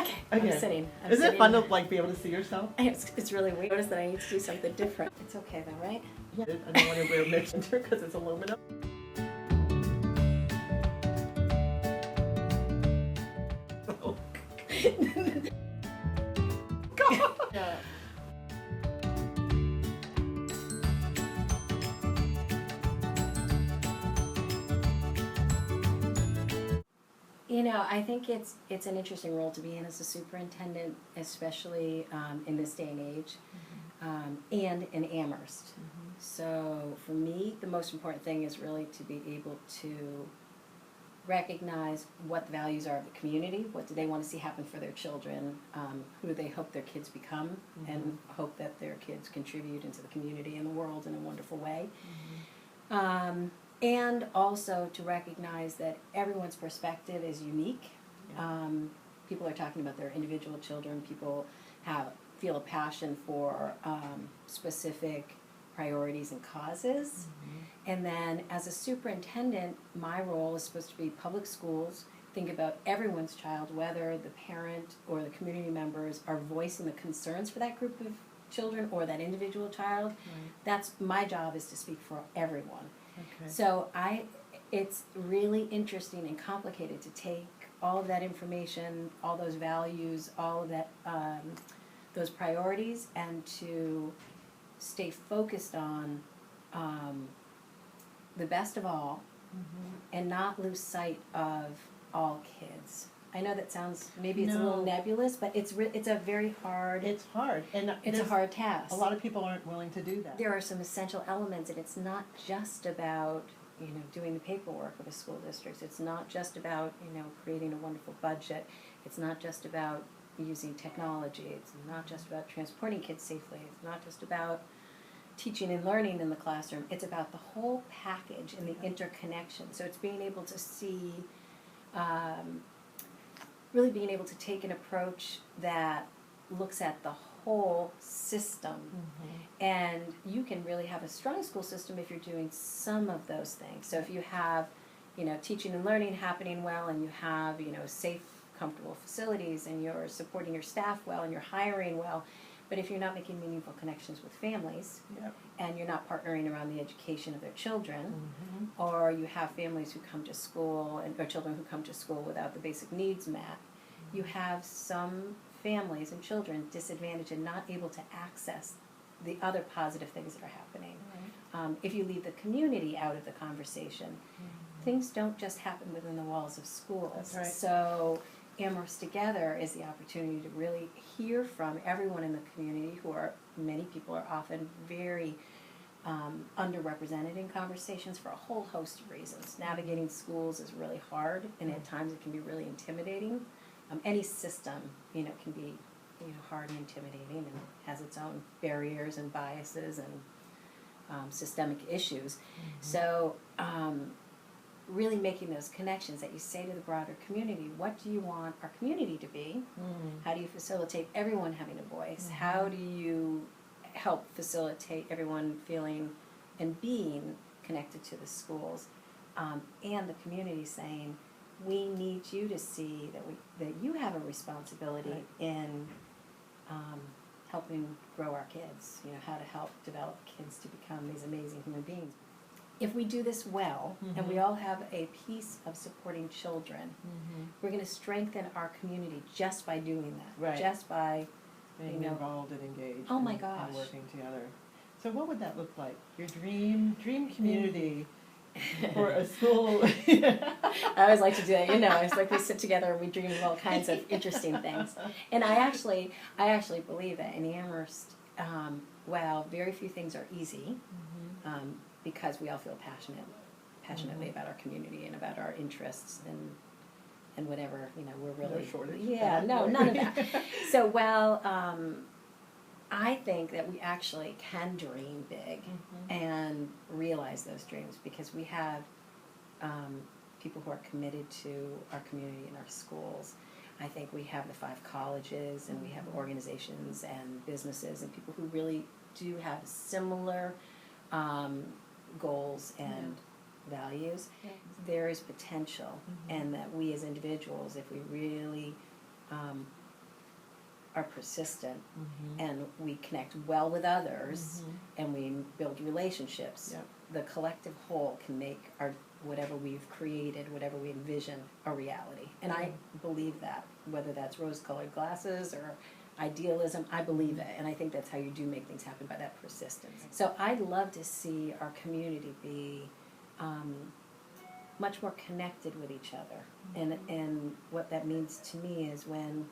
Okay. Okay. I'm sitting. Isn't it fun to like be able to see yourself? It's really weird. Notice that I need to do something different. It's okay though, right? Yeah. I don't want to wear mixed because it's aluminum. Oh. God. Yeah. You know, I think it's an interesting role to be in as a superintendent, especially in this day and age, and in Amherst. So for me, the most important thing is really to be able to recognize what the values are of the community, what do they want to see happen for their children, who do they hope their kids become, and hope that their kids contribute into the community and the world in a wonderful way. And also to recognize that everyone's perspective is unique. People are talking about their individual children. People feel a passion for specific priorities and causes. And then as a superintendent, my role is supposed to be public schools, think about everyone's child, whether the parent or the community members are voicing the concerns for that group of children or that individual child. That's my job, is to speak for everyone. So it's really interesting and complicated to take all of that information, all those values, all of that, those priorities, and to stay focused on the best of all, and not lose sight of all kids. I know that sounds, maybe it's a little nebulous, but it's a very hard. It's hard, and it's a hard task. A lot of people aren't willing to do that. There are some essential elements, and it's not just about doing the paperwork of a school district. It's not just about creating a wonderful budget. It's not just about using technology. It's not just about transporting kids safely. It's not just about teaching and learning in the classroom. It's about the whole package and the interconnection. So it's being able to see, really being able to take an approach that looks at the whole system. And you can really have a strong school system if you're doing some of those things. So if you have, teaching and learning happening well, and you have, safe, comfortable facilities, and you're supporting your staff well, and you're hiring well, but if you're not making meaningful connections with families, and you're not partnering around the education of their children, or you have families who come to school, or children who come to school without the basic needs met, you have some families and children disadvantaged and not able to access the other positive things that are happening. If you leave the community out of the conversation, things don't just happen within the walls of schools. That's right. So Amherst Together is the opportunity to really hear from everyone in the community, many people are often very underrepresented in conversations for a whole host of reasons. Navigating schools is really hard, and at times it can be really intimidating. Any system, can be, hard and intimidating, and has its own barriers and biases and systemic issues. So really making those connections that you say to the broader community. What do you want our community to be? How do you facilitate everyone having a voice? How do you help facilitate everyone feeling and being connected to the schools? And the community saying, we need you to see that you have a responsibility in helping grow our kids, how to help develop kids to become these amazing human beings. If we do this well, and we all have a piece of supporting children, we're going to strengthen our community just by doing that. Just by being involved and engaged. Oh my gosh. And working together. So what would that look like? Your dream community for a school? I always like to do that. It's like we sit together and we dream of all kinds of interesting things. And I actually believe that in Amherst, while very few things are easy, because we all feel passionately about our community and about our interests and whatever, we're really... No shortage. Yeah, no, none of that. So, I think that we actually can dream big and realize those dreams, because we have people who are committed to our community and our schools. I think we have the 5 colleges, and we have organizations and businesses and people who really do have similar goals and values. There is potential, and that we as individuals, if we really are persistent Mm-hmm. and we connect well with others Mm-hmm. and we build relationships, Yep. the collective whole can make our whatever we've created, whatever we envision, a reality. And I believe that, whether that's rose-colored glasses or idealism, I believe it. And I think that's how you do make things happen, by that persistence. So I'd love to see our community be much more connected with each other. And what that means to me is when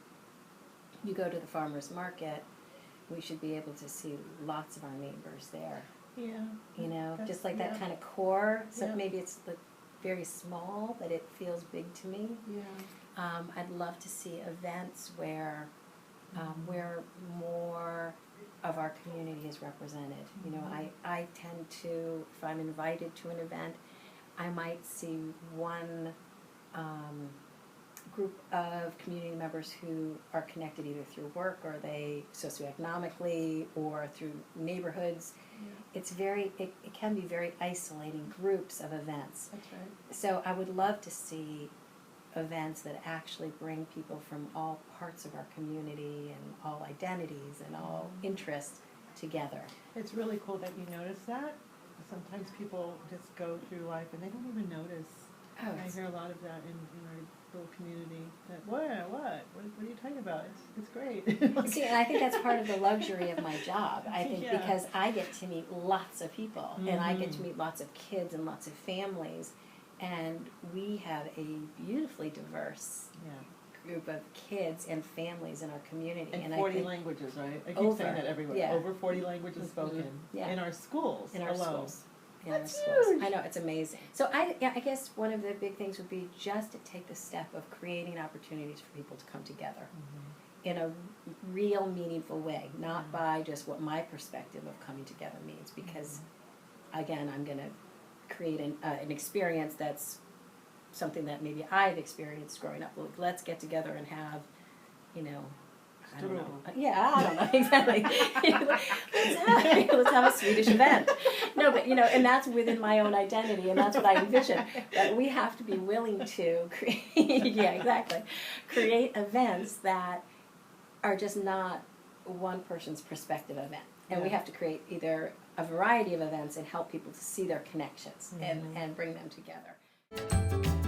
you go to the farmer's market, we should be able to see lots of our neighbors there. Yeah. You know, That's- just like yeah. that kind of core. So Yeah. maybe it's like very small, but it feels big to me. Yeah. I'd love to see events where more of our community is represented. You know, I tend to, if I'm invited to an event, I might see one group of community members who are connected either through work or they socioeconomically or through neighborhoods. It's it can be very isolating groups of events. That's right. So I would love to see events that actually bring people from all parts of our community and all identities and all interests together. It's really cool that you notice that. Sometimes people just go through life and they don't even notice. Oh, I hear a lot of that in our little community. That what are you talking about? It's great. See, and I think that's part of the luxury of my job. I think Yeah. because I get to meet lots of people, and I get to Mhm. meet lots of kids and lots of families, and we have a beautifully diverse Yeah. group of kids and families in our community. And I 40 think languages, right? I keep Over, saying that everywhere. yeah. Over 40 languages Mhm. spoken Yeah. in our schools in our alone. schools. In That's our schools. huge. I know, it's amazing. So I guess one of the big things would be just to take the step of creating opportunities for people to come together in a real meaningful way, not by just what my perspective of coming together means, because again, I'm going to create an experience that's something that maybe I've experienced growing up. Like, let's get together and have, you know, I don't know. Yeah, I don't know, exactly. let's have a Swedish event. No, but, you know, and that's within my own identity, and that's what I envision. But we have to be willing to create, yeah, exactly, create events that are just not one person's perspective event. And we Yeah. have to create either a variety of events and help people to see their connections and bring them together.